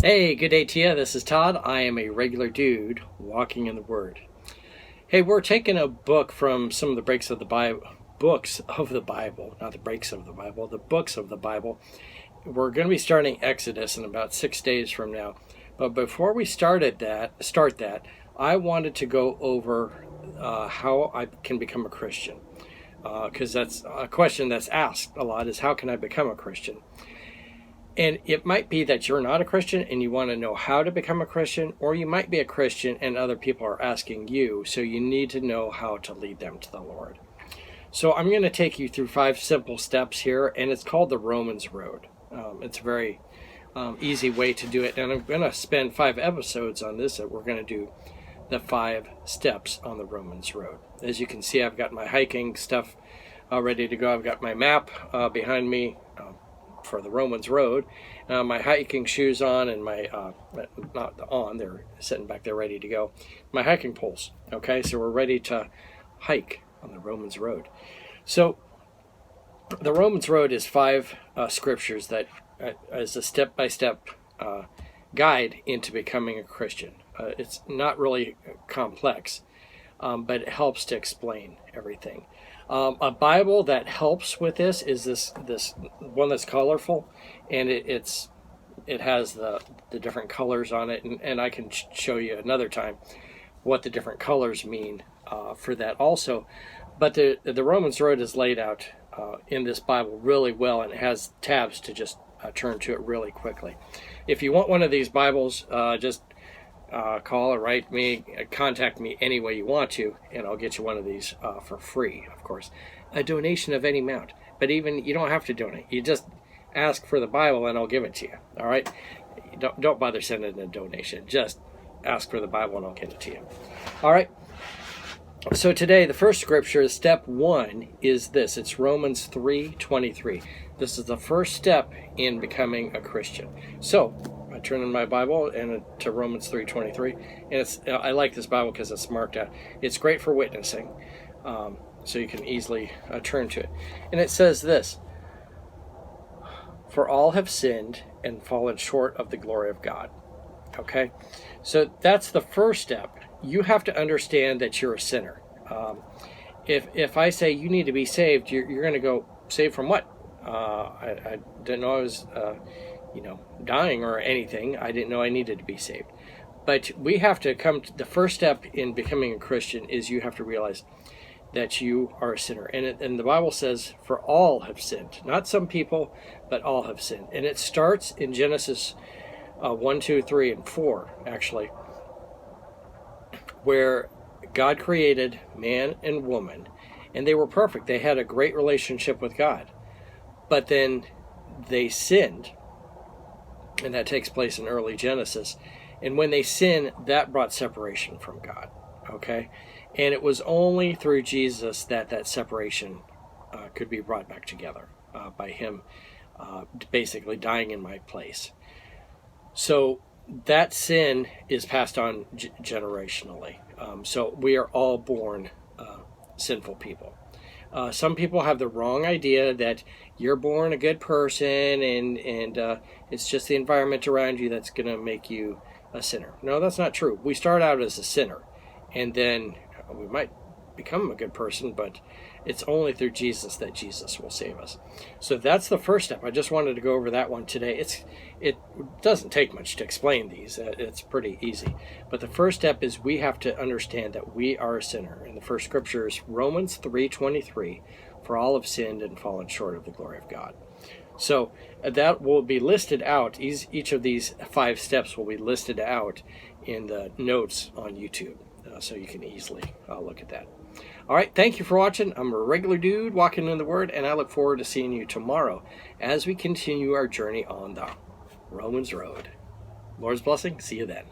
Hey, good day to you. This is Todd. I am a regular dude walking in the Word. Hey, we're taking a book from some of the breaks of the Bible, books of the Bible, not the breaks of the Bible, the books of the Bible. We're going to be starting Exodus in about 6 days from now. But before we start that, I wanted to go over how I can become a Christian. Because that's a question that's asked a lot, is how can I become a Christian? And it might be that you're not a Christian and you want to know how to become a Christian, or you might be a Christian and other people are asking you, so you need to know how to lead them to the Lord. So I'm going to take you through 5 simple steps here, and it's called the Romans Road. It's a very easy way to do it, and I'm going to spend 5 episodes on this, that we're going to do the 5 steps on the Romans Road. As you can see, I've got my hiking stuff ready to go. I've got my map behind me for the Romans Road, my hiking shoes on, and my not on, they're sitting back there ready to go, my hiking poles. Okay, so we're ready to hike on the Romans Road. So the Romans Road is 5 scriptures that as a step-by-step guide into becoming a Christian. It's not really complex, but it helps to explain everything. A Bible that helps with this is this one that's colorful, and it has the different colors on it, and I can show you another time what the different colors mean for that also. But the Romans Road is laid out in this Bible really well, and it has tabs to just turn to it really quickly. If you want one of these Bibles, just call or write me, contact me any way you want to, and I'll get you one of these for free, of course. A donation of any amount. But even, you don't have to donate. You just ask for the Bible and I'll give it to you. All right? Don't bother sending a donation. Just ask for the Bible and I'll get it to you. All right? So today, the first scripture, step 1, is this. It's Romans 3:23. This is the first step in becoming a Christian. So I turn in my Bible and to Romans 3:23, and I like this Bible because it's marked out. It's great for witnessing, so you can easily turn to it. And it says this: "For all have sinned and fallen short of the glory of God." Okay, so that's the first step. You have to understand that you're a sinner. If I say you need to be saved, you're going to go, saved from what? I didn't know I was dying or anything. I didn't know I needed to be saved. But we have to come to the first step in becoming a Christian is you have to realize that you are a sinner. And the Bible says, for all have sinned. Not some people, but all have sinned. And it starts in Genesis 1, 2, 3, and 4, actually, where God created man and woman, and they were perfect. They had a great relationship with God. But then they sinned, and that takes place in early Genesis. And when they sinned, that brought separation from God. Okay? And it was only through Jesus that separation could be brought back together by him basically dying in my place. So that sin is passed on generationally. So we are all born sinful people. Some people have the wrong idea that you're born a good person and it's just the environment around you that's going to make you a sinner. No, that's not true. We start out as a sinner, and then we might become a good person, but it's only through Jesus that Jesus will save us. So that's the first step. I just wanted to go over that one today. It doesn't take much to explain these. It's pretty easy. But the first step is we have to understand that we are a sinner. And the first scripture is Romans 3:23, for all have sinned and fallen short of the glory of God. So that will be listed out. Each of these 5 steps will be listed out in the notes on YouTube. So you can easily look at that. All right, thank you for watching. I'm a regular dude walking in the Word, and I look forward to seeing you tomorrow as we continue our journey on the Romans Road. Lord's blessing. See you then.